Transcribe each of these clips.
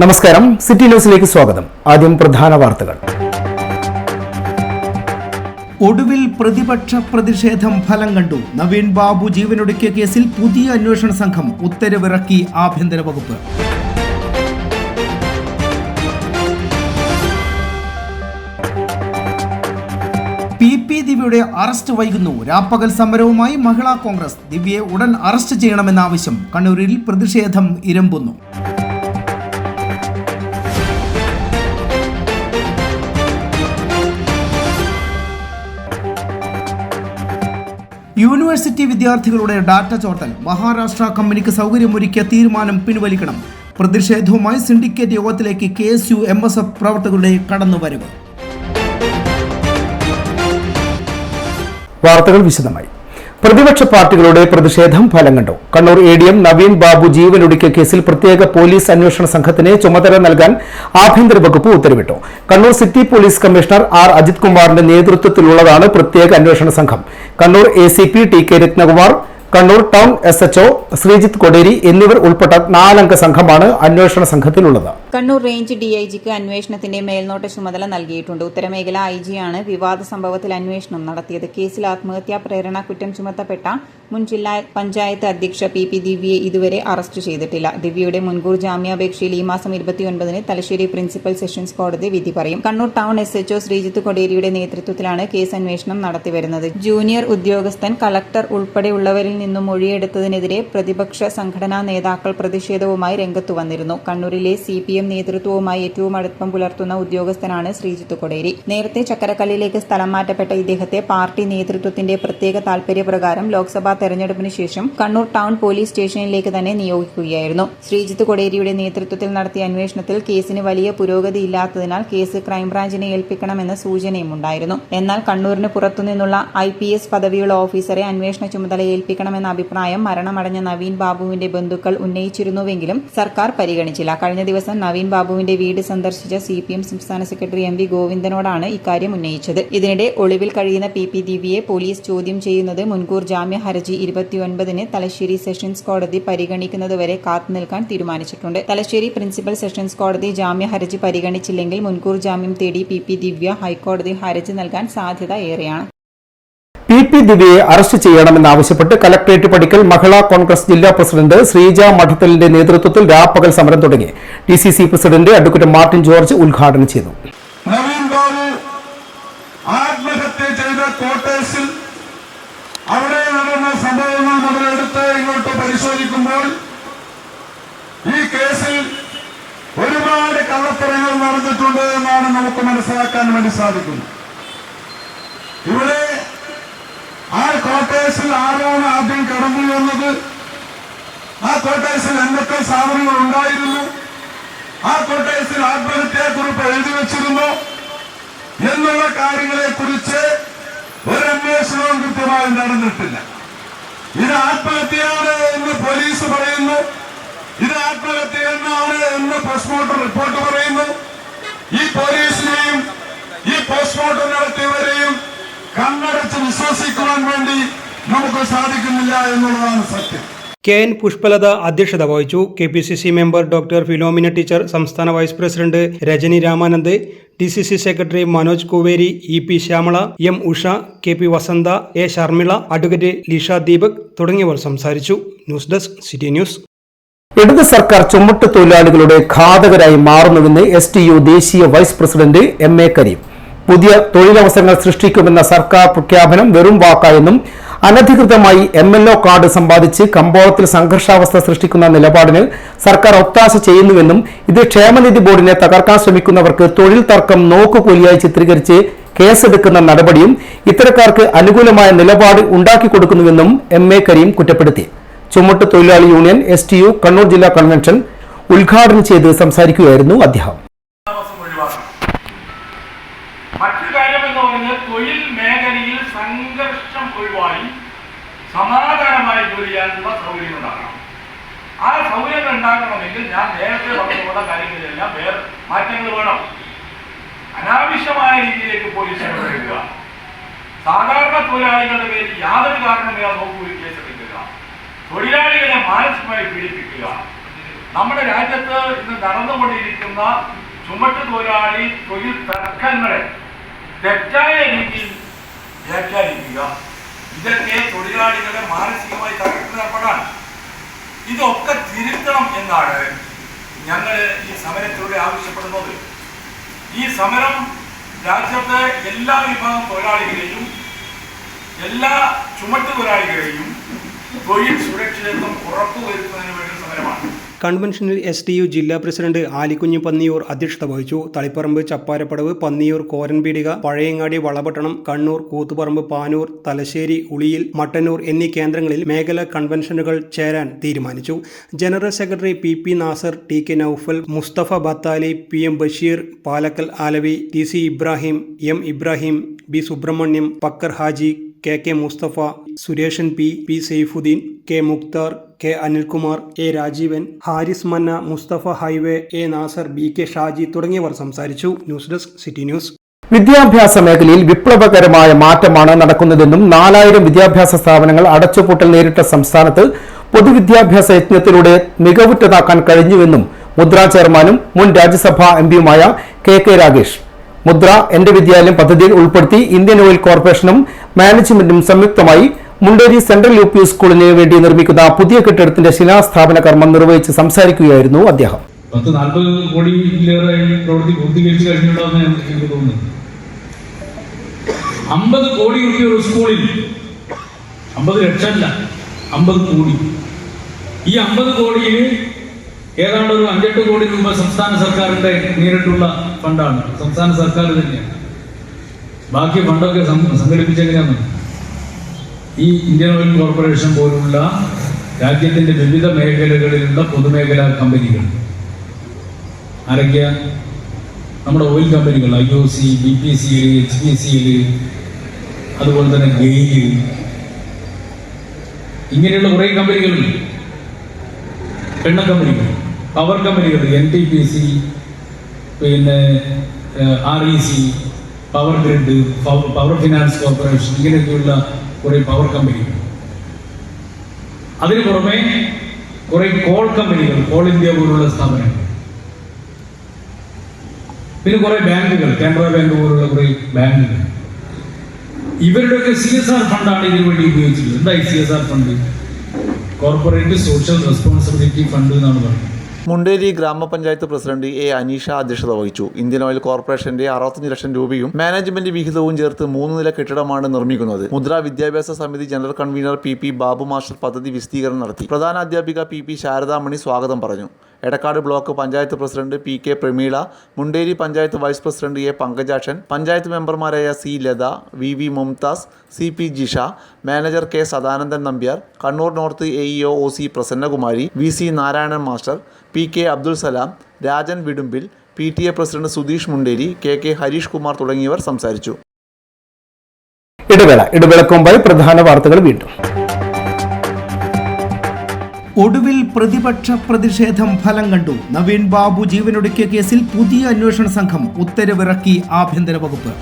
നമസ്കാരം, സിറ്റി ന്യൂസിലേക്ക് സ്വാഗതം. ആദ്യം പ്രധാന വാർത്തകൾ. ഒടുവിൽ പ്രതിപക്ഷ പ്രതിഷേധം ഫലം കണ്ടു. നവീൻ ബാബു ജീവനൊടുക്കിയ കേസിൽ പുതിയ അന്വേഷണ സംഘം ഉത്തരവിറക്കി ആഭ്യന്തര വകുപ്പ്. പി ദിവ്യയുടെ അറസ്റ്റ് വൈകുന്നു. രാപ്പകൽ സമരവുമായി മഹിളാ കോൺഗ്രസ്. ദിവ്യയെ ഉടൻ അറസ്റ്റ് ചെയ്യണമെന്ന ആവശ്യം. കണ്ണൂരിൽ പ്രതിഷേധം ഇരമ്പുന്നു. യൂണിവേഴ്സിറ്റി വിദ്യാർത്ഥികളുടെ ഡാറ്റ ചോർത്തൽ. മഹാരാഷ്ട്ര കമ്പനിക്ക് സൗകര്യമൊരുക്കിയ തീരുമാനം പിൻവലിക്കണം. പ്രതിഷേധവുമായി സിൻഡിക്കേറ്റ് യോഗത്തിലേക്ക് KSU MSF പ്രവർത്തകരുടെ കടന്നുവരവ്. വാർത്തകൾ വിശദമായി. പ്രതിപക്ഷ പാർട്ടികളുടെ പ്രതിഷേധം ഫലം കണ്ടു. കണ്ണൂർ ADM നവീൻ ബാബു ജീവനൊടുക്കിയ കേസിൽ പ്രത്യേക പോലീസ് അന്വേഷണ സംഘത്തിന് ചുമതല നൽകാൻ ആഭ്യന്തര വകുപ്പ് ഉത്തരവിട്ടു. Kannur city police commissioner R. Ajith കുമാറിന്റെ നേതൃത്വത്തിലുള്ളതാണ് പ്രത്യേക അന്വേഷണ സംഘം. Kannur ACP TK Rathnakumar, Kannur town SHO Sreejith Koderi എന്നിവർ ഉൾപ്പെട്ട 4-അംഗ സംഘമാണ് അന്വേഷണ സംഘത്തിലുള്ളത്. കണ്ണൂർ റേഞ്ച് DIGക്ക് അന്വേഷണത്തിന്റെ മേൽനോട്ട ചുമതല നൽകിയിട്ടുണ്ട്. ഉത്തരമേഖല IG ആണ് വിവാദ സംഭവത്തിൽ അന്വേഷണം നടത്തിയത്. കേസിൽ ആത്മഹത്യാ പ്രേരണ കുറ്റം ചുമത്തപ്പെട്ട മുൻ ജില്ലാ പഞ്ചായത്ത് അധ്യക്ഷ PP ദിവ്യയെ ഇതുവരെ അറസ്റ്റ് ചെയ്തിട്ടില്ല. ദിവ്യയുടെ മുൻകൂർ ജാമ്യാപേക്ഷയിൽ ഈ മാസം 29-ന് തലശ്ശേരി പ്രിൻസിപ്പൽ സെഷൻസ് കോടതി വിധി പറയും. കണ്ണൂർ ടൗൺ SHO ശ്രീജിത്ത് കൊടേരിയുടെ നേതൃത്വത്തിലാണ് കേസ് അന്വേഷണം നടത്തിവരുന്നത്. ജൂനിയർ ഉദ്യോഗസ്ഥൻ, കളക്ടർ ഉൾപ്പെടെയുള്ളവരിൽ നിന്നും മൊഴിയെടുത്തതിനെതിരെ പ്രതിപക്ഷ സംഘടനാ നേതാക്കൾ പ്രതിഷേധവുമായി രംഗത്തു വന്നിരുന്നു. കണ്ണൂരിലെ CPM നേതൃത്വവുമായി ഏറ്റവും അടുപ്പം പുലർത്തുന്ന ഉദ്യോഗസ്ഥനാണ് ശ്രീജിത്ത് കൊടേരി. നേരത്തെ ചക്കരക്കല്ലിലേക്ക് സ്ഥലം മാറ്റപ്പെട്ട ഇദ്ദേഹത്തെ പാർട്ടി നേതൃത്വത്തിന്റെ പ്രത്യേക താൽപര്യപ്രകാരം ലോക്സഭാ തെരഞ്ഞെടുപ്പിന് ശേഷം കണ്ണൂർ ടൗൺ പോലീസ് സ്റ്റേഷനിലേക്ക് തന്നെ നിയോഗിക്കുകയായിരുന്നു. ശ്രീജിത്ത് കൊടേരിയുടെ നേതൃത്വത്തിൽ നടത്തിയ അന്വേഷണത്തിൽ കേസിന് വലിയ പുരോഗതിയില്ലാത്തതിനാൽ കേസ് ക്രൈംബ്രാഞ്ചിനെ ഏൽപ്പിക്കണമെന്ന സൂചനയുമുണ്ടായിരുന്നു. എന്നാൽ കണ്ണൂരിന് പുറത്തുനിന്നുള്ള IPS പദവിയുള്ള ഓഫീസറെ അന്വേഷണ ചുമതല ഏൽപ്പിക്കണമെന്ന അഭിപ്രായം മരണമടഞ്ഞ നവീൻ ബാബുവിന്റെ ബന്ധുക്കൾ ഉന്നയിച്ചിരുന്നുവെങ്കിലും സർക്കാർ പരിഗണിച്ചില്ല. കഴിഞ്ഞ ദിവസം നവീൻ ബാബുവിന്റെ വീട് സന്ദർശിച്ച CPM സംസ്ഥാന സെക്രട്ടറി MV ഗോവിന്ദനോടാണ് ഇക്കാര്യം ഉന്നയിച്ചത്. ഇതിനിടെ ഒളിവിൽ കഴിയുന്ന PP ദിവ്യയെ പോലീസ് ചോദ്യം ചെയ്യുന്നത് മുൻകൂർ ജാമ്യ ഹർജി 29-ന് തലശ്ശേരി സെഷൻസ് കോടതി പരിഗണിക്കുന്നതുവരെ കാത്തുനിൽക്കാൻ തീരുമാനിച്ചിട്ടുണ്ട്. തലശ്ശേരി പ്രിൻസിപ്പൽ സെഷൻസ് കോടതി ജാമ്യ ഹർജി പരിഗണിച്ചില്ലെങ്കിൽ മുൻകൂർ ജാമ്യം തേടി PP ദിവ്യ ഹൈക്കോടതി ഹർജി നൽകാൻ സാധ്യത ഏറെയാണ്. PP ദിവ്യയെ അറസ്റ്റ് ചെയ്യണമെന്നാവശ്യപ്പെട്ട് കലക്ടറേറ്റ് പടിക്കൽ മഹിളാ കോൺഗ്രസ് ജില്ലാ പ്രസിഡന്റ് ശ്രീജ മഠത്തലിന്റെ നേതൃത്വത്തിൽ രാപ്പകൽ സമരം തുടങ്ങി. DCC president advocate Martin George ഉദ്ഘാടനം ചെയ്തു. നവീൻ ബാബു ആത്മഹത്യ ചെയ്ത ക്വാർട്ടേഴ്സിൽ അവിടെ നടന്ന സംഭവങ്ങൾ മുതലെടുത്ത് ഇങ്ങോട്ട് പരിശോധിക്കുമ്പോൾ ഈ കേസിൽ ഒരുപാട് കള്ളത്തരങ്ങൾ നടന്നിട്ടുണ്ട് എന്നാണ് നമുക്ക് മനസ്സിലാക്കാൻ വേണ്ടി സാധിക്കുന്നത്. ഇവിടെ ആ ക്വാർട്ടേഴ്സിൽ ആരാണ് ആദ്യം കടന്നു വന്നത്, ആ ക്വാർട്ടേഴ്സിൽ എന്തൊക്കെ സാധനങ്ങൾ ഉണ്ടായിരുന്നു, ആ ക്വാർട്ടേഴ്സിൽ ആത്മഹത്യാക്കുറിപ്പ് എഴുതി വെച്ചിരുന്നു എന്നുള്ള കാര്യങ്ങളെ കുറിച്ച് ഒരു അന്വേഷണവും കൃത്യമായി നടന്നിട്ടില്ല. ഇത് ആത്മഹത്യയാണ് എന്ന് പോലീസ് പറയുന്നു, ഇത് ആത്മഹത്യ എന്നാണ് എന്ന് പോസ്റ്റ്മോർട്ടം റിപ്പോർട്ട് പറയുന്നു. ഈ പോലീസിനെയും ഈ പോസ്റ്റ്മോർട്ടം നടത്തിയവരെയും കണ്ണടച്ച് വിശ്വസിക്കുവാൻ വേണ്ടി നമുക്ക് സാധിക്കുന്നില്ല എന്നുള്ളതാണ് സത്യം. KN പുഷ്പലത അധ്യക്ഷത വഹിച്ചു. KPCC member doctor Philomina teacher, സംസ്ഥാന vice president Rajani Ramanand, DCC secretary Manoj Kuveri, EP Shyamala, M Usha, KP Vasantha, A Sharmila, advocate Lisha Deepak തുടങ്ങിയവർ സംസാരിച്ചു. News desk city news. ഇടത് സർക്കാർ ചുമട്ട് തൊഴിലാളികളുടെ ഘാതകരായി മാറുന്നുവെന്ന് STU ദേശീയ വൈസ് പ്രസിഡന്റ് MA കരീം. പുതിയ തൊഴിലവസരങ്ങൾ സൃഷ്ടിക്കുമെന്ന സർക്കാർ പ്രഖ്യാപനം വെറും വാക്കായെന്നും അനധികൃതമായി MLO കാർഡ് സമ്പാദിച്ച് കമ്പോളത്തിൽ സംഘർഷാവസ്ഥ സൃഷ്ടിക്കുന്ന നിലപാടിന് സർക്കാർ ഒത്താശ ചെയ്യുന്നുവെന്നും ഇത് ക്ഷേമനിധി ബോർഡിനെ തകർക്കാൻ ശ്രമിക്കുന്നവർക്ക് തൊഴിൽ തർക്കം നോക്കുകൂലിയായി ചിത്രീകരിച്ച് കേസെടുക്കുന്ന നടപടിയും ഇത്തരക്കാർക്ക് അനുകൂലമായ നിലപാട് ഉണ്ടാക്കിക്കൊടുക്കുന്നുവെന്നും MA കരീം കുറ്റപ്പെടുത്തി. ചുമട്ട് തൊഴിലാളി യൂണിയൻ STU കണ്ണൂർ ജില്ലാ കൺവെൻഷൻ ഉദ്ഘാടനം ചെയ്ത് സംസാരിക്കുകയായിരുന്നു അദ്ദേഹം. മറ്റു കാര്യമെന്ന് പറഞ്ഞാൽ തൊഴിൽ മേഖലയിൽ സംഘർഷം ഒഴിവായി സമാധാനമായി ജോലി ചെയ്യാനുള്ള സൗകര്യം ഉണ്ടാക്കണം. ആ സൗകര്യങ്ങൾ ഉണ്ടാക്കണമെങ്കിൽ ഞാൻ നേരത്തെ പറഞ്ഞുള്ള കാര്യങ്ങളിലെല്ലാം വേറെ മാറ്റങ്ങൾ വേണം. അനാവശ്യമായ രീതിയിലേക്ക് പോലീസ് ഇടപെടുക, സാധാരണ തൊഴിലാളികളുടെ പേരിൽ യാതൊരു കാരണമില്ലാതെ നോക്കുകൂലി കേസെടുക്കുക, തൊഴിലാളികളെ മാനസികമായി പീഡിപ്പിക്കുക, നമ്മുടെ രാജ്യത്ത് ഇന്ന് നടന്നുകൊണ്ടിരിക്കുന്ന ചുമട്ട് തൊഴിലാളി തൊഴിൽ തർക്കങ്ങളെ തെറ്റായ രീതിയിൽ വ്യാഖ്യാനിക്കുക, ഇതൊക്കെ തൊഴിലാളികളെ മാനസികമായി തകർക്കുന്നതാണ്. ഇതൊക്കെ തിരുത്തണം എന്നാണ് ഞങ്ങൾ ഈ സമരത്തിലൂടെ ആവശ്യപ്പെടുന്നത്. ഈ സമരം രാജ്യത്തെ എല്ലാ വിഭാഗം തൊഴിലാളികളെയും, എല്ലാ ചുമട്ട് തൊഴിലാളികളെയും തൊഴിൽ സുരക്ഷിതത്വം ഉറപ്പുവരുത്തുന്നതിന് വേണ്ടി സമരമാണ്. കൺവെൻഷനിൽ STU ജില്ലാ പ്രസിഡന്റ് ആലിക്കുഞ്ഞ് പന്നിയൂർ അധ്യക്ഷത വഹിച്ചു. തളിപ്പറമ്പ്, ചപ്പാരപ്പടവ്, പന്നിയൂർ, കോരൻപീടിക, പഴയങ്ങാടി, വളപട്ടണം, കണ്ണൂർ, കൂത്തുപറമ്പ്, പാനൂർ, തലശ്ശേരി, ഉളിയിൽ, മട്ടന്നൂർ എന്നീ കേന്ദ്രങ്ങളിൽ മേഖലാ കൺവെൻഷനുകൾ ചേരാൻ തീരുമാനിച്ചു. General secretary PP Nasar, TK Noufal, Musthafa Bathali, PM Basheer, Palakkal Alavi, TC Ibrahim, M Ibrahim, B Subrahmanyam, Pakkar Haji, KK Musthafa, Sureshan P Saifuddin, K Mukthar, K Anilkumar, A Rajeevan, Haris Manna, Musthafa highway, A Nasar, BK Shaji തുടങ്ങിയവർ സംസാരിച്ചു. News desk city news. വിദ്യാഭ്യാസ മേഖലയിൽ വിപ്ലവകരമായ മാറ്റമാണ് നടക്കുന്നതെന്നും 4000 വിദ്യാഭ്യാസ സ്ഥാപനങ്ങൾ അടച്ചുപൂട്ടൽ നേരിട്ട സംസ്ഥാനത്ത് പൊതുവിദ്യാഭ്യാസ യജ്ഞത്തിലൂടെ മികവുറ്റതാക്കാൻ കഴിഞ്ഞുവെന്നും മുദ്ര ചെയർമാനും മുൻ രാജ്യസഭാ MPയുമായ KK രാഗേഷ്. മുദ്ര എന്റെ വിദ്യാലയം പദ്ധതിയിൽ ഉൾപ്പെടുത്തി ഇന്ത്യൻ ഓയിൽ കോർപ്പറേഷനും മാനേജ്മെന്റും സംയുക്തമായി മുണ്ടേരി സെൻട്രൽ UP സ്കൂളിന് വേണ്ടി നിർമ്മിക്കുന്ന പുതിയ കെട്ടിടത്തിന്റെ ശിലാസ്ഥാപന കർമ്മം നിർവഹിച്ച് സംസാരിക്കുകയായിരുന്നു അദ്ദേഹം. 40 കോടിയിലേറെ പ്രവൃത്തി പൂർത്തീകരിച്ചു കഴിഞ്ഞിട്ടുണ്ടെന്ന് എനിക്ക് തോന്നുന്നു. 50 കോടി രൂപ ഒരു സ്കൂളിൽ, 50 ലക്ഷമല്ല, 50 കോടി. ഈ 50 കോടിയിൽ ഏതാണ്ട് ഒരു 5-8 കോടി രൂപ സംസ്ഥാന സർക്കാരിന്റെ നേരിട്ടുള്ള ഫണ്ടാണ്. സംസ്ഥാന സർക്കാർ തന്നെയാണ്. ബാക്കി ഫണ്ടൊക്കെ സംഘടിപ്പിച്ചെങ്ങനെയാണ് ഈ ഇന്ത്യൻ ഓയിൽ കോർപ്പറേഷൻ പോലുള്ള രാജ്യത്തിന്റെ വിവിധ മേഖലകളിലുള്ള പൊതുമേഖലാ കമ്പനികൾ. ആരൊക്കെയാ? നമ്മുടെ ഓയിൽ കമ്പനികൾ, IOC, BPCL, HPCL, അതുപോലെ തന്നെ ഗെയിൽ, ഇങ്ങനെയുള്ള കുറേ കമ്പനികളുണ്ട്. എണ്ണ കമ്പനികൾ, പവർ കമ്പനികൾ, NTPC, പിന്നെ REC, power grid, power finance corporation, ഇങ്ങനെയൊക്കെയുള്ള കുറേ പവർ കമ്പനികൾ. അതിന് പുറമെ കുറെ കോൾ കമ്പനികൾ, കോൾ ഇന്ത്യ പോലുള്ള സ്ഥാപനങ്ങൾ, പിന്നെ കുറെ ബാങ്കുകൾ, കാനറ ബാങ്ക് പോലുള്ള കുറെ ബാങ്കുകൾ. ഇവരുടെയൊക്കെ CSR ഫണ്ടാണ് ഇതിനു വേണ്ടി ഉപയോഗിച്ചിട്ടുള്ളത്. എന്താ ഈ CSR fund? Corporate social responsibility fund എന്നാണ് പറയുന്നത്. മുണ്ടേരി ഗ്രാമപഞ്ചായത്ത് പ്രസിഡന്റ് A അനീഷ അധ്യക്ഷത വഹിച്ചു. ഇന്ത്യൻ ഓയിൽ കോർപ്പറേഷന്റെ 65 ലക്ഷം രൂപയും മാനേജ്മെന്റ് വിഹിതവും ചേർത്ത് 3 നില കെട്ടിടമാണ് നിർമ്മിക്കുന്നത്. മുദ്ര വിദ്യാഭ്യാസ സമിതി general convener PP Babu master പദ്ധതി വിശദീകരണം നടത്തി. പ്രധാന അധ്യാപിക PP ശാരദാമണി സ്വാഗതം പറഞ്ഞു. Edakkad block panchayat president PK Prameela, Munderi panchayat vice president A Pankajakshan, panchayat മെമ്പർമാരായ C Latha, VV Mumtaz, CP Jisha, manager K Sadanandan Nambiar, Kannur north AEO OC Prasannakumari, VC Narayanan master, PK Abdul Salam, Rajan Vidumbil, PTA president Sudheesh Munderi, KK Harish Kumar തുടങ്ങിയവർ സംസാരിച്ചു. ഇടവേളയ്ക്ക് മുമ്പായി പ്രധാന വാർത്തകൾ വീണ്ടും. ഒടുവിൽ പ്രതിപക്ഷ പ്രതിഷേധം ഫലം കണ്ടു. നവീൻ ബാബു ജീവനൊടുക്കിയ കേസിൽ പുതിയ അന്വേഷണ സംഘം ഉത്തരവിറക്കി ആഭ്യന്തര വകുപ്പ്.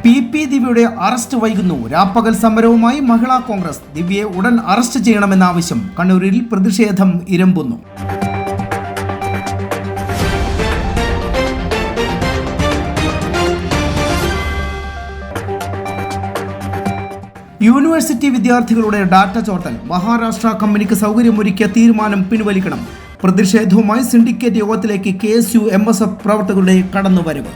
PP ദിവ്യയുടെ അറസ്റ്റ് വൈകുന്നു. രാപ്പകൽ സമരവുമായി മഹിളാ കോൺഗ്രസ്. ദിവ്യയെ ഉടൻ അറസ്റ്റ് ചെയ്യണമെന്ന ആവശ്യം. കണ്ണൂരിൽ പ്രതിഷേധം ഇരമ്പുന്നു. യൂണിവേഴ്സിറ്റി വിദ്യാർത്ഥികളുടെ ഡാറ്റ ചോർത്തൽ. മഹാരാഷ്ട്ര കമ്പനിക്ക് സൗകര്യമൊരുക്കിയ തീരുമാനം പിൻവലിക്കണം. പ്രതിഷേധവുമായി സിൻഡിക്കേറ്റ് യോഗത്തിലേക്ക് KSU MSF പ്രവർത്തകരുടെ കടന്നുവരവ്.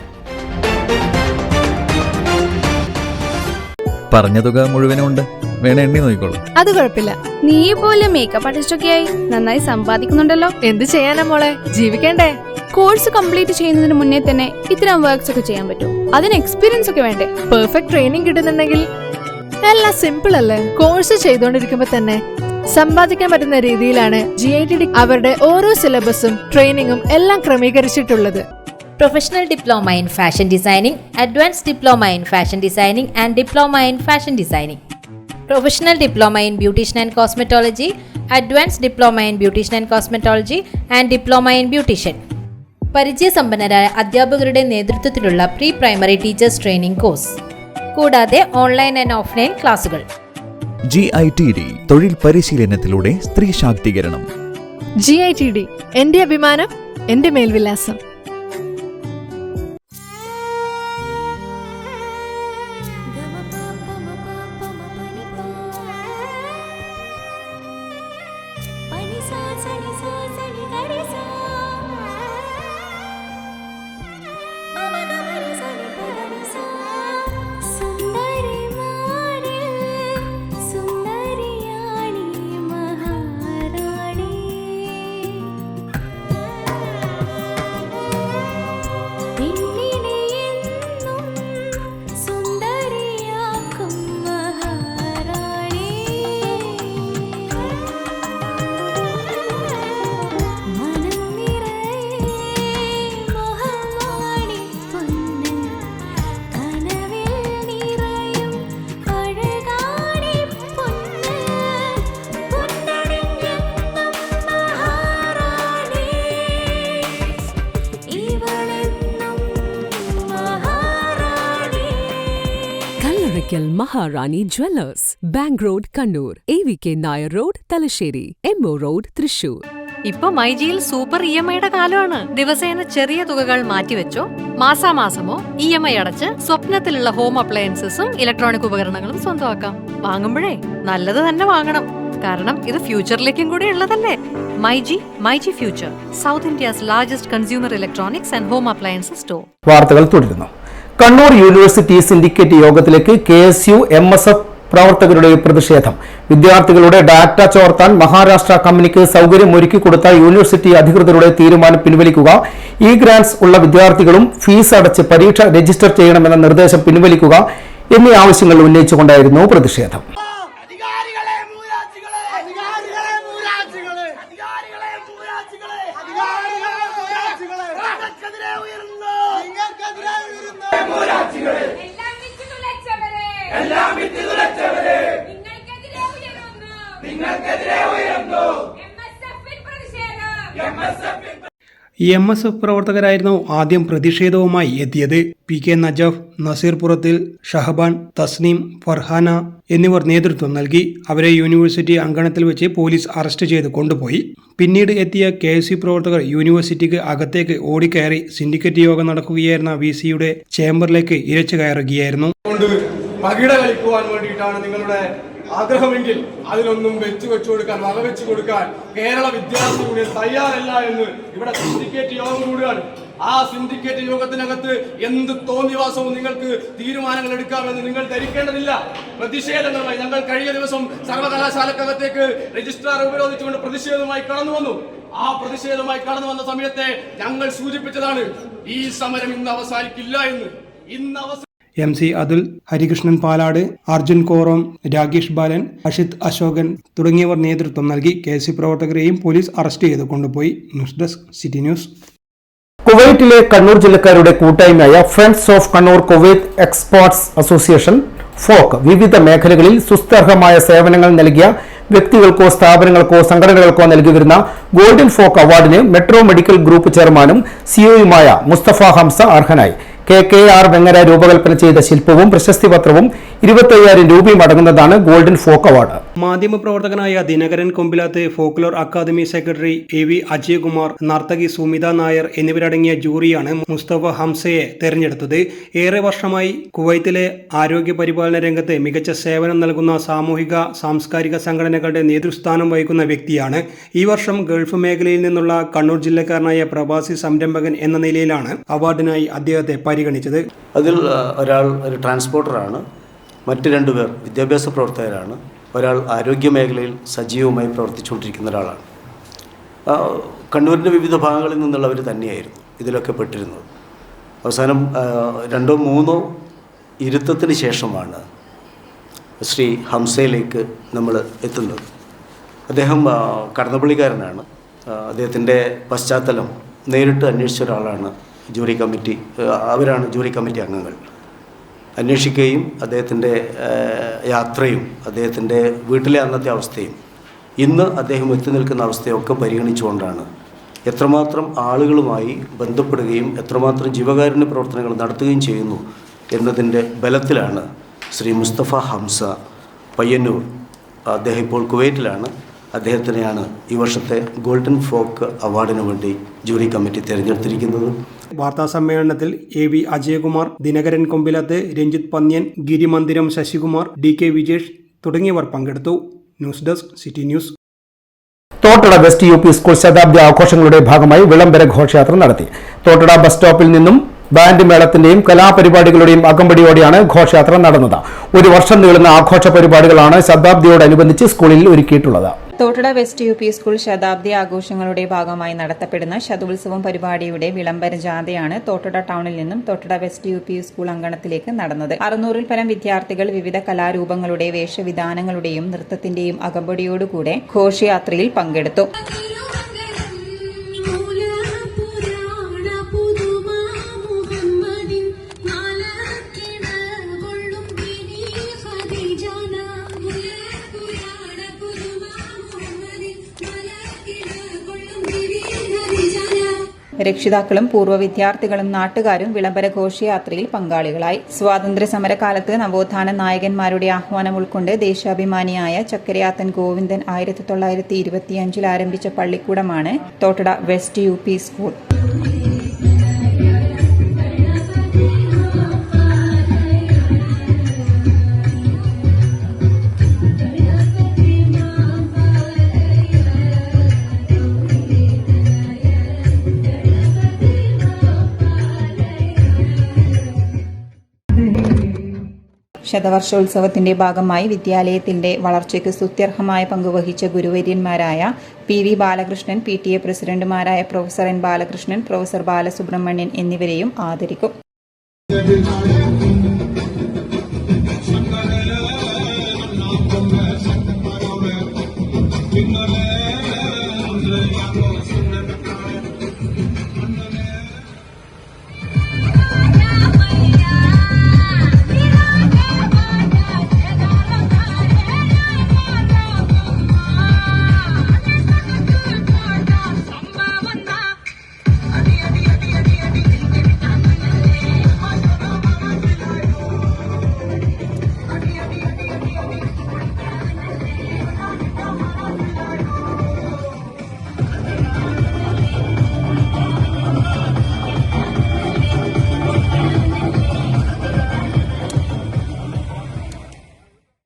പറഞ്ഞ തുക മുഴുവനുണ്ട്, വേണ എണ്ണി നോക്കിക്കോളൂ. അത് കുഴപ്പമില്ല. നീ പോലും മേക്കപ്പ് ആർട്ടിസ്റ്റൊക്കെ ആയി നന്നായി സമ്പാദിക്കുന്നുണ്ടല്ലോ. എന്ത് ചെയ്യാനാ മോളെ, ജീവിക്കണ്ടേ? കോഴ്സ് കംപ്ലീറ്റ് ചെയ്യുന്നതിന് മുന്നേ തന്നെ ഇത്തരം വർക്ക്സ് ഒക്കെ ചെയ്യാൻ പറ്റും. അതിന് എക്സ്പീരിയൻസ് ഒക്കെ വേണ്ടേ? പെർഫെക്റ്റ് ട്രെയിനിങ് കിട്ടുന്നുണ്ടെങ്കിൽ എല്ലാം സിമ്പിൾ അല്ലേ? കോഴ്സ് ചെയ്തുകൊണ്ടിരിക്കുമ്പോ തന്നെ സമ്പാദിക്കാൻ പറ്റുന്ന രീതിയിലാണ് GITD അവരുടെ ഓരോ സിലബസും ട്രെയിനിങ്ങും എല്ലാം ക്രമീകരിച്ചിട്ടുള്ളത്. Professional Diploma in Fashion Designing, Advanced Diploma in Fashion Designing and Diploma in Fashion Designing. Professional Diploma in Beautician and Cosmetology, Advanced Diploma in Beautician and Cosmetology and Diploma in Beautician. പരിചയസമ്പന്നരായ അധ്യാപകരുടെ നേതൃത്വത്തിലുള്ള pre primary teachers training course. കൂടാതെ online and offline ക്ലാസുകൾ. GITD തൊഴിൽ പരിശീലനത്തിലൂടെ സ്ത്രീ ശാക്തീകരണം. GITD എന്റെ അഭിമാനം, എന്റെ മേൽവിലാസം. Maharani jewellers, bank road Kannur, AVK Nair road Thalassery, MO road Thrissur. ഇപ്പൊ മൈജിയിൽ സൂപ്പർ EMIയുടെ കാലമാണ്. ദിവസേന ചെറിയ തുകകൾ മാറ്റിവെച്ചോ മാസാമാസമോ EMI അടച്ച് സ്വപ്നത്തിലുള്ള ഹോം അപ്ലയൻസസും ഇലക്ട്രോണിക് ഉപകരണങ്ങളും സ്വന്തമാക്കാം. വാങ്ങുമ്പോഴേ നല്ലത് തന്നെ വാങ്ങണം, കാരണം ഇത് ഫ്യൂച്ചറിലേക്കും കൂടി ഉള്ളതല്ലേ. MyG future, south India's largest consumer electronics and home appliances store. വാർത്തകൾ തുടരുന്നു. കണ്ണൂർ യൂണിവേഴ്സിറ്റി സിൻഡിക്കേറ്റ് യോഗത്തിലേക്ക് KSU MSF പ്രവർത്തകരുടെ പ്രതിഷേധം. വിദ്യാർത്ഥികളുടെ ഡാറ്റ ചോർത്താൻ മഹാരാഷ്ട്ര കമ്പനിക്ക് സൗകര്യമൊരുക്കി കൊടുത്ത യൂണിവേഴ്സിറ്റി അധികൃതരുടെ തീരുമാനം പിൻവലിക്കുക, ഗ്രാന്റ്സ് ഉള്ള വിദ്യാർത്ഥികളും ഫീസ് അടച്ച് പരീക്ഷ രജിസ്റ്റർ ചെയ്യണമെന്ന നിർദ്ദേശം പിൻവലിക്കുക എന്നീ ആവശ്യങ്ങൾ ഉന്നയിച്ചുകൊണ്ടായിരുന്നു പ്രതിഷേധം. MSF പ്രവർത്തകരായിരുന്നു ആദ്യം പ്രതിഷേധവുമായി എത്തിയത്. PK നജഫ്, നസീർ പുറത്തിൽ, ഷഹബാൻ, തസ്നീം, ഫർഹാന എന്നിവർ നേതൃത്വം നൽകി. അവരെ യൂണിവേഴ്സിറ്റി അങ്കണത്തിൽ വെച്ച് പോലീസ് അറസ്റ്റ് ചെയ്ത് കൊണ്ടുപോയി. പിന്നീട് എത്തിയ KSU പ്രവർത്തകർ യൂണിവേഴ്സിറ്റിക്ക് അകത്തേക്ക് ഓടിക്കയറി സിൻഡിക്കേറ്റ് യോഗം നടക്കുകയായിരുന്ന VCയുടെ ചേംബറിലേക്ക് ഇരച്ചു കയറുകയായിരുന്നു. കളിക്കുവാൻ വേണ്ടിയിട്ടാണ് നിങ്ങളുടെ ആഗ്രഹമെങ്കിൽ അതിനൊന്നും വെച്ചു കൊടുക്കാൻ, വകവെച്ചു കൊടുക്കാൻ കേരള വിദ്യാർത്ഥി യൂണിയൻ തയ്യാറല്ല എന്ന് ഇവിടെ സിൻഡിക്കേറ്റ് യോഗം കൂടുകയാണ്. ആ സിൻഡിക്കേറ്റ് യോഗത്തിനകത്ത് എന്ത് തോന്നിവാസവും നിങ്ങൾക്ക് തീരുമാനങ്ങൾ എടുക്കാമെന്ന് നിങ്ങൾ ധരിക്കേണ്ടതില്ല. പ്രതിഷേധങ്ങളുമായി ഞങ്ങൾ കഴിഞ്ഞ ദിവസം സർവകലാശാലക്കകത്തേക്ക് രജിസ്ട്രാർ ഉപരോധിച്ചുകൊണ്ട് പ്രതിഷേധവുമായി കടന്നു വന്നു. ആ പ്രതിഷേധവുമായി കടന്നു വന്ന സമയത്തെ ഞങ്ങൾ സൂചിപ്പിച്ചതാണ് ഈ സമരം ഇന്ന് അവസാനിക്കില്ല എന്ന്. MC അതുൽ, ഹരികൃഷ്ണൻ പാലാട്, അർജുൻ കോറോം, രാകേഷ് ബാലൻ, അഷിത് അശോകൻ തുടങ്ങിയവർ നേതൃത്വം നൽകി. KSU പ്രവർത്തകരെയും പോലീസ് അറസ്റ്റ് ചെയ്ത് കൊണ്ടുപോയി. News desk city news. കുവൈറ്റിലെ കണ്ണൂർ ജില്ലക്കാരുടെ കൂട്ടായ്മയായ friends of Kannur Kuwait exports association folk വിവിധ മേഖലകളിൽ സുസ്ഥിരമായ സേവനങ്ങൾ നൽകിയ വ്യക്തികൾക്കോ സ്ഥാപനങ്ങൾക്കോ സംഘടനകൾക്കോ നൽകി വരുന്ന ഗോൾഡൻ ഫോക്ക് അവാർഡിന് മെട്രോ മെഡിക്കൽ ഗ്രൂപ്പ് ചെയർമാനും CEOയുമായ മുസ്തഫ ഹംസ അർഹനായി. KKR വെങ്ങര രൂപകൽപ്പന ചെയ്ത ശില്പവും പ്രശസ്തി പത്രവും 25,000 രൂപയും അടങ്ങുന്നതാണ് ഗോൾഡൻ ഫോക്ക് അവാർഡ്. മാധ്യമപ്രവർത്തകനായ Dinakaran Kombilath, folklore academy secretary AV Ajayakumar, നർത്തകി സുമിത നായർ എന്നിവരടങ്ങിയ ജൂറിയാണ് മുസ്തഫ ഹംസയെ തെരഞ്ഞെടുത്തത്. ഏറെ വർഷമായി കുവൈത്തിലെ ആരോഗ്യ പരിപാലന രംഗത്ത് മികച്ച സേവനം നൽകുന്ന സാമൂഹിക സാംസ്കാരിക സംഘടനകളുടെ നേതൃസ്ഥാനം വഹിക്കുന്ന വ്യക്തിയാണ്. ഈ വർഷം ഗൾഫ് മേഖലയിൽ നിന്നുള്ള കണ്ണൂർ ജില്ലക്കാരനായ പ്രവാസി സംരംഭകൻ എന്ന നിലയിലാണ് അവാർഡിനായി അദ്ദേഹത്തെ പരിഗണിച്ചത്. അതിൽ ഒരാൾ ഒരു ട്രാൻസ്പോർട്ടറാണ്, മറ്റ് 2 പേർ വിദ്യാഭ്യാസ പ്രവർത്തകരാണ്, ഒരാൾ ആരോഗ്യ മേഖലയിൽ സജീവമായി പ്രവർത്തിച്ചുകൊണ്ടിരിക്കുന്ന ഒരാളാണ്. കണ്ണൂരിൻ്റെ വിവിധ ഭാഗങ്ങളിൽ നിന്നുള്ളവർ തന്നെയായിരുന്നു ഇതിലൊക്കെ പെട്ടിരുന്നത്. അവസാനം 2 or 3 ഇരുത്തത്തിന് ശേഷമാണ് ശ്രീ ഹംസയിലേക്ക് നമ്മൾ എത്തുന്നത്. അദ്ദേഹം കടന്നപ്പള്ളിക്കാരനാണ്. അദ്ദേഹത്തിൻ്റെ പശ്ചാത്തലം നേരിട്ട് അന്വേഷിച്ച ഒരാളാണ് ജൂറി കമ്മിറ്റി. അവരാണ് ജൂറി കമ്മിറ്റി അംഗങ്ങൾ. അന്വേഷിക്കുകയും അദ്ദേഹത്തിൻ്റെ യാത്രയും അദ്ദേഹത്തിൻ്റെ വീട്ടിലെ അന്നത്തെ അവസ്ഥയും ഇന്ന് അദ്ദേഹം എത്തി നിൽക്കുന്ന അവസ്ഥയൊക്കെ പരിഗണിച്ചുകൊണ്ടാണ് എത്രമാത്രം ആളുകളുമായി ബന്ധപ്പെടുകയും എത്രമാത്രം ജീവകാരുണ്യ പ്രവർത്തനങ്ങൾ നടത്തുകയും ചെയ്യുന്നു എന്നതിൻ്റെ ബലത്തിലാണ് ശ്രീ മുസ്തഫ ഹംസ പയ്യന്നൂർ, അദ്ദേഹം ഇപ്പോൾ കുവൈറ്റിലാണ്. അദ്ദേഹത്തിനെയാണ് ഈ വർഷത്തെ ഗോൾഡൻ ഫോക്ക് അവാർഡിന് വേണ്ടി ജൂറി കമ്മിറ്റി തിരഞ്ഞെടുത്തിരിക്കുന്നത്. വാർത്താസമ്മേളനത്തിൽ AV അജയകുമാർ, ദിനകരൻ കൊമ്പിലത്ത്, രഞ്ജിത്ത് പന്ന്യൻ, ഗിരിമന്ദിരം ശശികുമാർ, DK വിജേഷ് തുടങ്ങിയവർ പങ്കെടുത്തു. News desk city news. Thottada west UP school ശതാബ്ദി ആഘോഷങ്ങളുടെ ഭാഗമായി വിളംബര ഘോഷയാത്ര നടത്തി. തോട്ടട ബസ് സ്റ്റോപ്പിൽ നിന്നും ബാൻഡ് മേളത്തിന്റെയും കലാപരിപാടികളുടെയും അകമ്പടിയോടെയാണ് ഘോഷയാത്ര നടന്നത്. ഒരു വർഷം നീളുന്ന ആഘോഷ പരിപാടികളാണ് ശതാബ്ദിയോടനുബന്ധിച്ച് സ്കൂളിൽ ഒരുക്കിയിട്ടുള്ളത്. തോട്ടട വെസ്റ്റ് UP സ്കൂൾ ശതാബ്ദി ആഘോഷങ്ങളുടെ ഭാഗമായി നടത്തപ്പെടുന്ന ശതോത്സവം പരിപാടിയുടെ വിളംബര ജാഥയാണ് തോട്ടട ടൗണിൽ നിന്നും തോട്ടട വെസ്റ്റ് UP സ്കൂൾ അങ്കണത്തിലേക്ക് നടന്നത്. 600-ൽ പരം വിദ്യാർത്ഥികൾ വിവിധ കലാരൂപങ്ങളുടെ വേഷവിധാനങ്ങളുടെയും നൃത്തത്തിന്റെയും അകമ്പടിയോടുകൂടെ ഘോഷയാത്രയിൽ പങ്കെടുത്തു. രക്ഷിതാക്കളും പൂർവ്വ വിദ്യാർത്ഥികളും നാട്ടുകാരും വിളംബര ഘോഷയാത്രയിൽ പങ്കാളികളായി. സ്വാതന്ത്ര്യ സമരകാലത്ത് നവോത്ഥാന നായകന്മാരുടെ ആഹ്വാനം ഉൾക്കൊണ്ട് ദേശാഭിമാനിയായ ചക്കരയാത്തൻ ഗോവിന്ദൻ 1925 ആരംഭിച്ച പള്ളിക്കൂടമാണ് തോട്ടട വെസ്റ്റ് UP സ്കൂൾ. ശതവർഷോത്സവത്തിന്റെ ഭാഗമായി വിദ്യാലയത്തിന്റെ വളർച്ചയ്ക്ക് സ്തുത്യർഹമായ പങ്കുവഹിച്ച ഗുരുവര്യന്മാരായ PV ബാലകൃഷ്ണൻ, PTA പ്രസിഡന്റുമാരായ professor N Balakrishnan, professor Balasubramanian എന്നിവരെയും ആദരിക്കും.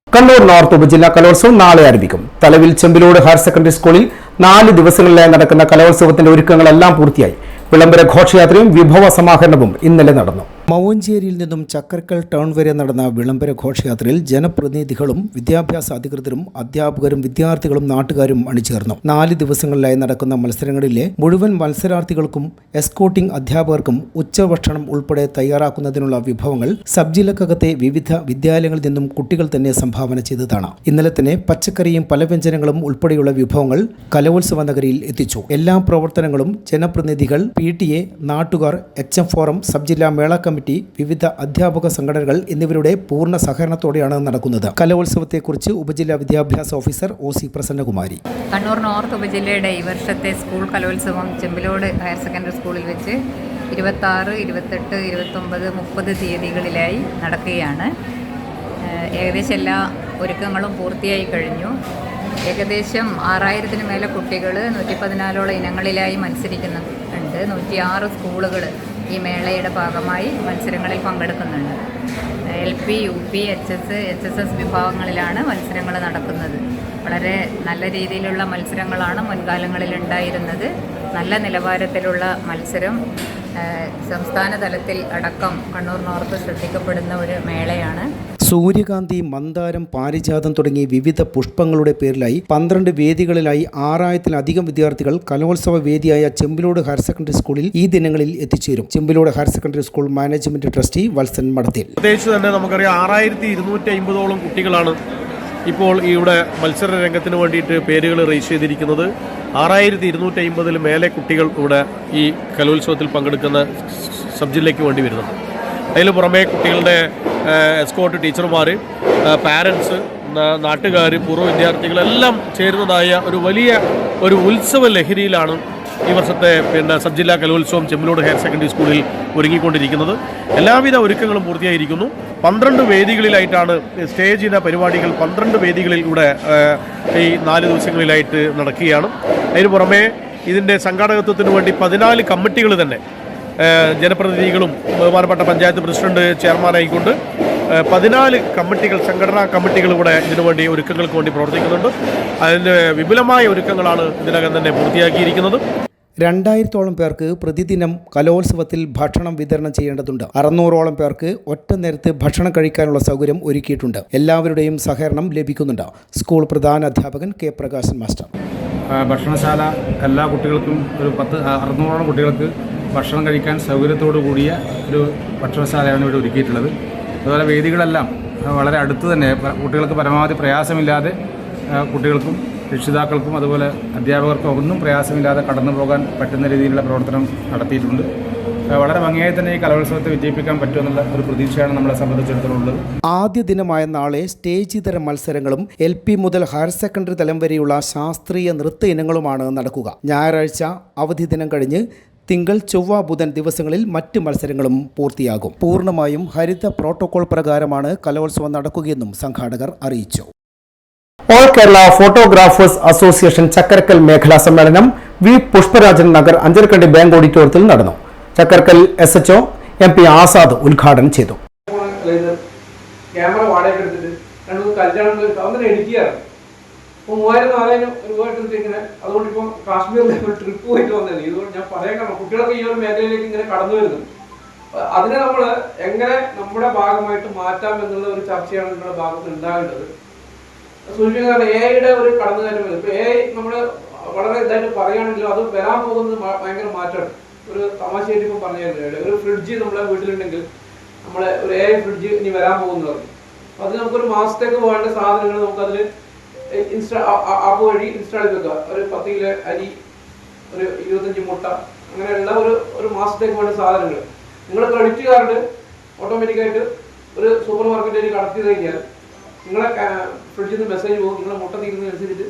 കണ്ണൂർ നോർത്ത് ഉപജില്ലാ കലോത്സവം നാളെ ആരംഭിക്കും. തലവിൽ ചെമ്പിലോട് ഹയർ സെക്കൻഡറി സ്കൂളിൽ 4 ദിവസങ്ങളിലായി നടക്കുന്ന കലോത്സവത്തിന്റെ ഒരുക്കങ്ങളെല്ലാം പൂർത്തിയായി. വിളംബര ഘോഷയാത്രയും വിഭവ സമാഹരണവും ഇന്നലെ നടന്നു. മൗഞ്ചേരിയിൽ നിന്നും ചക്കരക്കൽ ടൗൺ വരെ നടന്ന വിളംബര ഘോഷയാത്രയിൽ ജനപ്രതിനിധികളും വിദ്യാഭ്യാസ അധികൃതരും അധ്യാപകരും വിദ്യാർത്ഥികളും നാട്ടുകാരും അണിചേർന്നു. 4 ദിവസങ്ങളിലായി നടക്കുന്ന മത്സരങ്ങളിലെ മുഴുവൻ മത്സരാർത്ഥികൾക്കും എസ്കോട്ടിംഗ് അധ്യാപകർക്കും ഉച്ചഭക്ഷണം ഉൾപ്പെടെ തയ്യാറാക്കുന്നതിനുള്ള വിഭവങ്ങൾ സബ് ജില്ലക്കകത്തെ വിവിധ വിദ്യാലയങ്ങളിൽ നിന്നും കുട്ടികൾ തന്നെ സംഭാവന ചെയ്തതാണ്. ഇന്നലെ തന്നെ പച്ചക്കറിയും പലവ്യഞ്ജനങ്ങളും ഉൾപ്പെടെയുള്ള വിഭവങ്ങൾ കലോത്സവ നഗരിയിൽ എത്തിച്ചു. എല്ലാ പ്രവർത്തനങ്ങളും ജനപ്രതിനിധികൾ, PTA, നാട്ടുകാർ, HM ഫോറം, സബ് ജില്ലാ മേള കമ്മിറ്റി, വിവിധ അധ്യാപക സംഘടനകൾ എന്നിവരുടെ പൂർണ്ണ സഹകരണത്തോടെയാണ് നടക്കുന്നത്. കലോത്സവത്തെക്കുറിച്ച് ഉപജില്ലാ വിദ്യാഭ്യാസ officer OC Prasannakumari. Kannur north ഉപജില്ലയുടെ ഈ വർഷത്തെ സ്കൂൾ കലോത്സവം ചെമ്പിലോട് ഹയർ സെക്കൻഡറി സ്കൂളിൽ വെച്ച് 26, 28, 29, 30 തീയതികളിലായി നടക്കുകയാണ്. ഏകദേശം എല്ലാ ഒരുക്കങ്ങളും പൂർത്തിയായി കഴിഞ്ഞു. ഏകദേശം 6000-ന് മേലെ കുട്ടികൾ 114ഓളം ഇനങ്ങളിലായി മത്സരിക്കുന്നുണ്ട്. 106 സ്കൂളുകൾ ഈ മേളയുടെ ഭാഗമായി മത്സരങ്ങളിൽ പങ്കെടുക്കുന്നുണ്ട്. LP, UP, HSS വിഭാഗങ്ങളിലാണ് മത്സരങ്ങൾ നടക്കുന്നത്. വളരെ നല്ല രീതിയിലുള്ള മത്സരങ്ങളാണ് മുൻകാലങ്ങളിൽ ഉണ്ടായിരുന്നത്. നല്ല നിലവാരത്തിലുള്ള മത്സരം സംസ്ഥാന തലത്തിൽ അടക്കം കണ്ണൂർ നോർത്ത് ശ്രദ്ധിക്കപ്പെടുന്ന ഒരു മേളയാണ്. സൂര്യകാന്തി, മന്ദാരം, പാരിജാതം തുടങ്ങി വിവിധ പുഷ്പങ്ങളുടെ പേരിലായി 12 വേദികളിലായി 6000-ലധികം വിദ്യാർത്ഥികൾ കലോത്സവ വേദിയായ ചെമ്പിലോട് ഹയർ സെക്കൻഡറി സ്കൂളിൽ ഈ ദിനങ്ങളിൽ എത്തിച്ചേരും. Chembilode higher secondary school management trustee Valsan Madathil. പ്രത്യേകിച്ച് തന്നെ നമുക്കറിയാം 6250ഓളം കുട്ടികളാണ് ഇപ്പോൾ ഇവിടെ മത്സര രംഗത്തിന് വേണ്ടിയിട്ട് പേരുകൾ രജിസ്റ്റർ ചെയ്തിരിക്കുന്നത്. 6250-ൽ മേലെ കുട്ടികൾ ഇവിടെ ഈ കലോത്സവത്തിൽ പങ്കെടുക്കുന്ന സബ് ജില്ലയ്ക്ക് വേണ്ടി വരുന്നുണ്ട്. അതിൽ പുറമെ കുട്ടികളുടെ എസ്കോർട്ട് ടീച്ചർമാർ, പാരൻസ്, നാട്ടുകാർ, പൂർവ്വ വിദ്യാർത്ഥികളെല്ലാം ചേരുന്നതായ ഒരു വലിയ ഉത്സവ ലഹരിയിലാണ് ഈ വർഷത്തെ സബ് ജില്ലാ കലോത്സവം ചെമ്പിലോട് ഹയർ സെക്കൻഡറി സ്കൂളിൽ ഒരുങ്ങിക്കൊണ്ടിരിക്കുന്നത്. എല്ലാവിധ ഒരുക്കങ്ങളും പൂർത്തിയായിരിക്കുന്നു. 12 വേദികളിലായിട്ടാണ് സ്റ്റേജിൻ്റെ പരിപാടികൾ 12 വേദികളിൽ ഇവിടെ ഈ 4 ദിവസങ്ങളിലായിട്ട് നടക്കുകയാണ്. അതിന് പുറമെ ഇതിൻ്റെ സംഘാടകത്വത്തിന് വേണ്ടി 14 കമ്മിറ്റികൾ തന്നെ ജനപ്രതിനിധികളും ബഹുമാനപ്പെട്ട പഞ്ചായത്ത് പ്രസിഡന്റ് ചെയർമാനായിക്കൊണ്ട് 14 കമ്മിറ്റികൾ, സംഘടനാ കമ്മിറ്റികൾ ഇവിടെ ഇതിനുവേണ്ടി ഒരുക്കങ്ങൾക്ക് വേണ്ടി പ്രവർത്തിക്കുന്നുണ്ട്. അതിൻ്റെ വിപുലമായ ഒരുക്കങ്ങളാണ് ഇതിനകം തന്നെ പൂർത്തിയാക്കിയിരിക്കുന്നത്. 2000-ഓളം പേർക്ക് പ്രതിദിനം കലോത്സവത്തിൽ ഭക്ഷണം വിതരണം ചെയ്യേണ്ടതുണ്ട്. 600-ഓളം പേർക്ക് ഒറ്റ നേരത്ത് ഭക്ഷണം കഴിക്കാനുള്ള സൗകര്യം ഒരുക്കിയിട്ടുണ്ട്. എല്ലാവരുടെയും സഹകരണം ലഭിക്കുന്നുണ്ട്. സ്കൂൾ പ്രധാന അധ്യാപകൻ കെ പ്രകാശൻ മാസ്റ്റർ. ഭക്ഷണശാല എല്ലാ കുട്ടികൾക്കും ഒരു 600-ഓളം കുട്ടികൾക്ക് ഭക്ഷണം കഴിക്കാൻ സൗകര്യത്തോടു കൂടിയ ഒരു ഭക്ഷണശാലയാണ് ഇവിടെ ഒരുക്കിയിട്ടുള്ളത്. അതുപോലെ വേദികളെല്ലാം വളരെ അടുത്ത് തന്നെ കുട്ടികൾക്ക് പരമാവധി പ്രയാസമില്ലാതെ കുട്ടികൾക്കും രക്ഷിതാക്കൾക്കും അതുപോലെ അധ്യാപകർക്കും ഒന്നും പ്രയാസമില്ലാതെ കടന്നു പോകാൻ പറ്റുന്ന രീതിയിലുള്ള പ്രവർത്തനം നടത്തിയിട്ടുണ്ട്. വളരെ ഭംഗിയായി തന്നെ ഈ കലോത്സവത്തെ വിജയിപ്പിക്കാൻ പറ്റുമെന്നുള്ള ഒരു പ്രതീക്ഷയാണ് നമ്മളെ സംബന്ധിച്ചിടത്തോളം ഉള്ളത്. ആദ്യ ദിനമായ നാളെ സ്റ്റേജ് ഇതര മത്സരങ്ങളും LP മുതൽ ഹയർ സെക്കൻഡറി തലം വരെയുള്ള ശാസ്ത്രീയ നൃത്ത ഇനങ്ങളുമാണ് നടക്കുക. ഞായറാഴ്ച അവധി ദിനം കഴിഞ്ഞ് തിങ്കൾ, ചൊവ്വ, ബുധൻ ദിവസങ്ങളിൽ മറ്റ് മത്സരങ്ങളും പൂർത്തിയാകും. പൂർണ്ണമായും ഹരിത പ്രോട്ടോകോൾ പ്രകാരമാണ് കലോത്സവം നടക്കുകയെന്നും സംഘാടകർ അറിയിച്ചു. All Kerala photographers association Chakkarakkal മേഖലാ സമ്മേളനം വി പുഷ്പരാജൻ നഗർ അഞ്ചരക്കണ്ടി ബാങ്ക് ഓഡിറ്റോറിയത്തിൽ നടന്നു. ചക്കരക്കൽ SHO MP ആസാദ് ഉദ്ഘാടനം ചെയ്തു. ക്യാമറ വാടകയ്ക്ക് എടുത്തിട്ട് 2 കല്യാണം അങ്ങനെ എഡിറ്റ് 3000-4000 രൂപ എടുത്തിട്ട് ഇങ്ങനെ. അതുകൊണ്ട് ഇപ്പം കാശ്മീരിലേക്ക് ഒരു ട്രിപ്പ് പോയിട്ട് വന്നത്. ഇതുകൊണ്ട് ഞാൻ പറയാൻ കാരണം കുട്ടികളൊക്കെ ഈ ഒരു മേഖലയിലേക്ക് ഇങ്ങനെ കടന്നു വരുന്നു. അതിനെ നമ്മൾ എങ്ങനെ നമ്മുടെ ഭാഗമായിട്ട് മാറ്റാം എന്നുള്ള ഒരു ചർച്ചയാണ് നിങ്ങളുടെ ഭാഗത്ത് ഉണ്ടാകേണ്ടത്. സൂചിപ്പിക്കുന്നത് AI-യുടെ ഒരു കടന്നുകയറ്റം വരുന്നത്. ഇപ്പോൾ AI നമ്മൾ വളരെ ഇതായിട്ട് പറയുകയാണെങ്കിലും അത് വരാൻ പോകുന്നത് ഭയങ്കര മാറ്റമാണ്. ഒരു തമാശയായിട്ട് ഇപ്പം പറഞ്ഞിരുന്നു, ഒരു ഫ്രിഡ്ജ് നമ്മളെ വീട്ടിലുണ്ടെങ്കിൽ നമ്മളെ ഒരു AI ഫ്രിഡ്ജ് ഇനി വരാൻ പോകുന്നത്. അത് നമുക്കൊരു മാസത്തേക്ക് വേണ്ട സാധനങ്ങൾ നമുക്കതിൽ ആപ്പ് വഴി ഇൻസ്റ്റാൾ ചെയ്ത് വെക്കുക. ഒരു 10 കിലോ അരി, ഒരു 25 മുട്ട, അങ്ങനെയുള്ള ഒരു മാസത്തേക്ക് വേണ്ട സാധനങ്ങൾ നിങ്ങളുടെ ക്രെഡിറ്റ് കാർഡ് ഓട്ടോമാറ്റിക്കായിട്ട് ഒരു സൂപ്പർ മാർക്കറ്റിലേക്ക് കടത്തി കഴിഞ്ഞാൽ നിങ്ങളെ ഫ്രിഡ്ജിൽ നിന്ന് മെസ്സേജ് പോകും. നിങ്ങളെ മുട്ട തീരുന്നതനുസരിച്ച്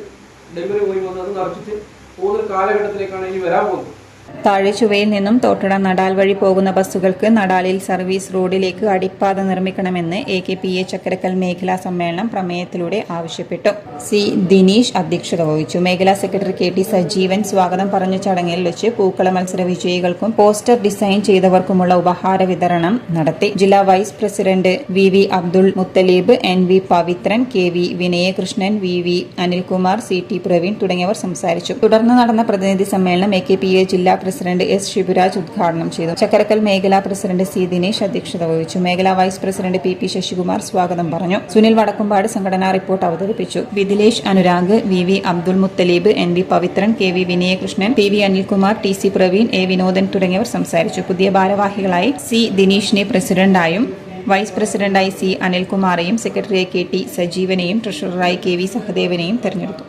ഡെലിവറി പോയി വന്ന് അത് നിറച്ചിട്ട് പോകുന്നൊരു കാലഘട്ടത്തിലേക്കാണ് ഇനി വരാൻ പോകുന്നത്. താഴെച്ചുവയിൽ നിന്നും തോട്ടട നടാൽ വഴി പോകുന്ന ബസ്സുകൾക്ക് നടാലിൽ സർവീസ് റോഡിലേക്ക് അടിപ്പാത നിർമ്മിക്കണമെന്ന് AKPA ചക്കരക്കൽ മേഖലാ സമ്മേളനം പ്രമേയത്തിലൂടെ ആവശ്യപ്പെട്ടു. C. ദിനീഷ് അധ്യക്ഷത വഹിച്ചു. മേഖലാ സെക്രട്ടറി KT സജീവൻ സ്വാഗതം പറഞ്ഞ ചടങ്ങിൽ വെച്ച് പൂക്കള മത്സര വിജയികൾക്കും പോസ്റ്റർ ഡിസൈൻ ചെയ്തവർക്കുമുള്ള ഉപഹാര വിതരണം നടത്തി. ജില്ലാ vice president VV Abdul Muthaleeb, NV Pavithran, KV Vinayakrishnan, VV Anilkumar, CT Praveen തുടങ്ങിയവർ സംസാരിച്ചു. തുടർന്ന് നടന്ന പ്രതിനിധി സമ്മേളനം AKPA ജില്ലാ പ്രസിഡന്റ് S. ശിവരാജ് ഉദ്ഘാടനം ചെയ്തു. ചക്കരക്കൽ മേഖലാ പ്രസിഡന്റ് C. ദിനേശ് അധ്യക്ഷത വഹിച്ചു. മേഖലാ വൈസ് പ്രസിഡന്റ് PP ശശികുമാർ സ്വാഗതം പറഞ്ഞു. സുനിൽ വടക്കുംപാട് സംഘടനാ റിപ്പോർട്ട് അവതരിപ്പിച്ചു. Vidilesh Anurag, VV Abdul Muthaleeb, NV Pavithran, KV Vinayakrishnan, PV Anilkumar, TC Praveen, A. Vinodan തുടങ്ങിയവർ സംസാരിച്ചു. പുതിയ ഭാരവാഹികളായി C. ദിനീഷിനെ പ്രസിഡന്റായും വൈസ് പ്രസിഡന്റായി C. അനിൽകുമാറെയും സെക്രട്ടറിയായി KT സജീവനെയും ട്രഷററായി KV സഹദേവനെയും തെരഞ്ഞെടുത്തു.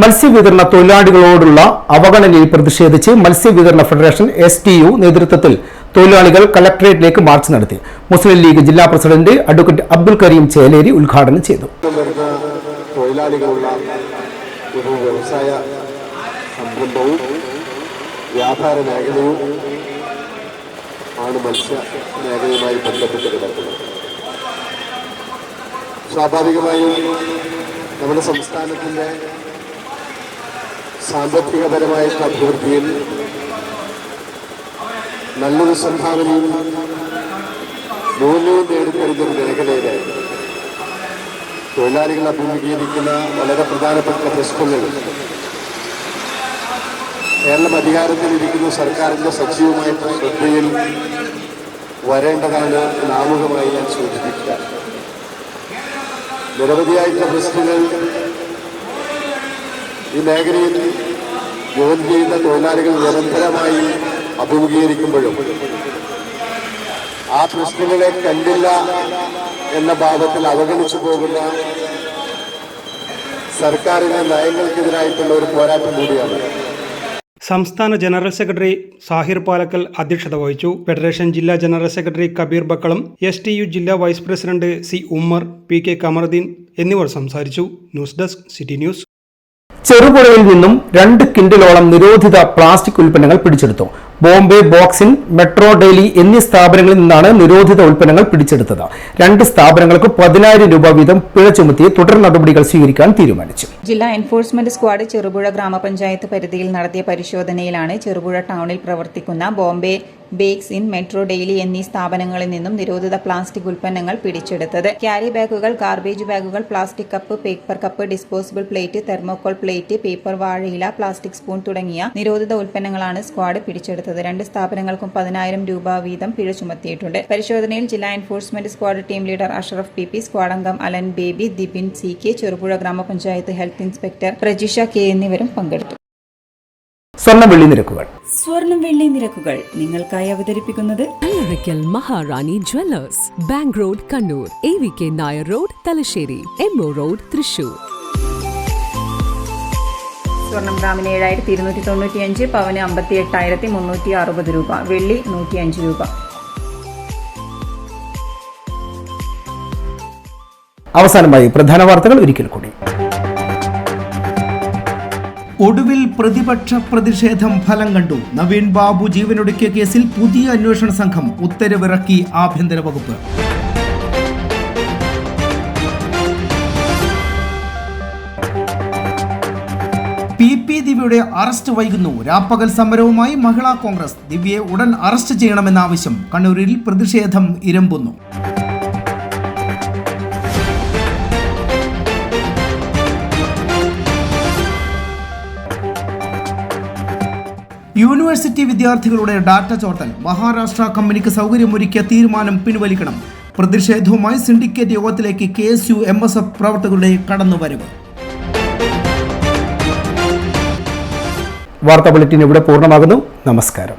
മത്സ്യവിതരണ തൊഴിലാളികളോടുള്ള അവഗണനയിൽ പ്രതിഷേധിച്ച് മത്സ്യവിതരണ ഫെഡറേഷൻ STU നേതൃത്വത്തിൽ തൊഴിലാളികൾ കളക്ടറേറ്റിലേക്ക് മാർച്ച് നടത്തി. മുസ്ലിം ലീഗ് ജില്ലാ പ്രസിഡന്റ് അഡ്വക്കേറ്റ് അബ്ദുൽ കരീം ചേലേരി ഉദ്ഘാടനം ചെയ്തു. തൊഴിലാളികളുള്ള ഒരു വ്യവസായ സംരംഭവും വ്യാപാര മേഖലയും ആണ് മത്സ്യ മേഖലയുമായി ബന്ധപ്പെട്ട് കിടക്കുന്നത്. സ്വാഭാവികമായും നമ്മുടെ സംസ്ഥാനത്തിൻ്റെ സാമ്പത്തികപരമായ അഭിവൃദ്ധിയിൽ നല്ലൊരു സംഭാവനയും മൂല്യവും നേടിക്കഴിഞ്ഞൊരു മേഖലയിലെ തൊഴിലാളികൾ അഭിമുഖീകരിക്കുന്ന വളരെ പ്രധാനപ്പെട്ട പ്രശ്നങ്ങൾ കേരളം അധികാരത്തിലിരിക്കുന്ന സർക്കാരിൻ്റെ സജീവമായിട്ടുള്ള ശ്രദ്ധയിൽ വരേണ്ടതാണ് ആമുഖമായി ഞാൻ സൂചിപ്പിക്കുക. നിരവധിയായിട്ടുള്ള പ്രശ്നങ്ങൾ ഈ മേഖലയിൽ ജോലി ചെയ്യുന്ന തൊഴിലാളികൾ നിരന്തരമായി അഭിമുഖീകരിക്കുമ്പോഴും ആ പ്രശ്നങ്ങളെ കണ്ടില്ല എന്ന ഭാവത്തിൽ അവഗണിച്ചു പോകുന്ന സർക്കാരിന്റെ നയങ്ങൾക്കെതിരായിട്ടുള്ള ഒരു പോരാട്ടം കൂടിയാണ്. സംസ്ഥാന ജനറൽ സെക്രട്ടറി സാഹിർ പാലക്കൽ അധ്യക്ഷത വഹിച്ചു. ഫെഡറേഷൻ ജില്ലാ general secretary Kabeer Bakkalam, STU ജില്ലാ vice president C. Ummer, PK Kamaruddeen എന്നിവർ സംസാരിച്ചു. News desk city news. ചെറുപുഴയിൽ നിന്നും 2 കിൻഡലോളം നിരോധിത പ്ലാസ്റ്റിക് ഉൽപ്പന്നങ്ങൾ പിടിച്ചെടുത്തു. ബോംബെ ബോക്സിൻ, മെട്രോ ഡെയിലി എന്നീ സ്ഥാപനങ്ങളിൽ നിന്നാണ് നിരോധിത ഉൽപ്പന്നങ്ങൾ പിടിച്ചെടുത്തത്. 2 സ്ഥാപനങ്ങൾക്ക് 10,000 രൂപ വീതം പിഴ ചുമത്തി തുടർ നടപടികൾ സ്വീകരിക്കാൻ തീരുമാനിച്ചു. ജില്ലാ എൻഫോഴ്സ്മെന്റ് സ്ക്വാഡ് ചെറുപുഴ ഗ്രാമപഞ്ചായത്ത് പരിധിയിൽ നടത്തിയ പരിശോധനയിലാണ് ചെറുപുഴ ടൗണിൽ പ്രവർത്തിക്കുന്ന Bombay bakes in, metro daily എന്നീ സ്ഥാപനങ്ങളിൽ നിന്നും നിരോധിത പ്ലാസ്റ്റിക് ഉൽപ്പന്നങ്ങൾ പിടിച്ചെടുത്തത്. ക്യാരി ബാഗുകൾ, ഗാർബേജ് ബാഗുകൾ, plastic cup, paper cup, disposable plate, thermocol plate, paper വാഴയില, പ്ലാസ്റ്റിക് സ്പൂൺ തുടങ്ങിയ നിരോധിത ഉൽപ്പന്നങ്ങളാണ് സ്ക്വാഡ് പിടിച്ചെടുത്തത്. 2 സ്ഥാപനങ്ങൾക്കും 10,000 രൂപ വീതം പിഴ ചുമത്തിയിട്ടുണ്ട്. പരിശോധനയിൽ ജില്ലാ enforcement squad team leader Ashraf PP, squad അംഗം Alan Baby, Dibin CK, Cherupuzha ഗ്രാമപഞ്ചായത്ത് ഹെൽത്ത് ഇൻസ്പെക്ടർ പ്രജിഷ K എന്നിവരും പങ്കെടുത്തു. സ്വർണം വെള്ളി നിരക്കുകൾ. സ്വർണം വെള്ളി നിരക്കുകൾ നിങ്ങൾക്കായി അവതരിപ്പിക്കുന്നത് Allarakkal Maharani jewellers, bank road Kannur, AVK Nair road Thalassery, MO road Thrissur. സ്വർണം ഗ്രാമിന് 7,295, പവന് 58,360 രൂപ, വെള്ളി 105 രൂപ. അവസാനമായി പ്രധാന വാർത്തകൾ ഒരിക്കൽ കൂടി. ഒടുവിൽ പ്രതിപക്ഷ പ്രതിഷേധം ഫലം കണ്ടു. നവീൻ ബാബു ജീവനൊടുക്കിയ കേസിൽ പുതിയ അന്വേഷണ സംഘം ഉത്തരവിറക്കി ആഭ്യന്തര വകുപ്പ്. PP ദിവ്യയുടെ അറസ്റ്റ് വൈകുന്നു. രാപ്പകൽ സമരവുമായി മഹിളാ കോൺഗ്രസ്. ദിവ്യയെ ഉടൻ അറസ്റ്റ് ചെയ്യണമെന്ന ആവശ്യം. കണ്ണൂരിൽ പ്രതിഷേധം ഇരമ്പുന്നു. യൂണിവേഴ്സിറ്റി വിദ്യാർത്ഥികളുടെ ഡാറ്റ ചോർത്തൽ. മഹാരാഷ്ട്ര കമ്പനിക്ക് സൗകര്യമൊരുക്കിയ തീരുമാനം പിൻവലിക്കണം. പ്രതിഷേധവുമായി സിൻഡിക്കേറ്റ് യോഗത്തിലേക്ക് KSU MSF പ്രവർത്തകരുടെ കടന്നുവരവ്. വാർത്താ ബുള്ളറ്റിൻ ഇവിടെ പൂർണ്ണമാകുന്നു. നമസ്കാരം.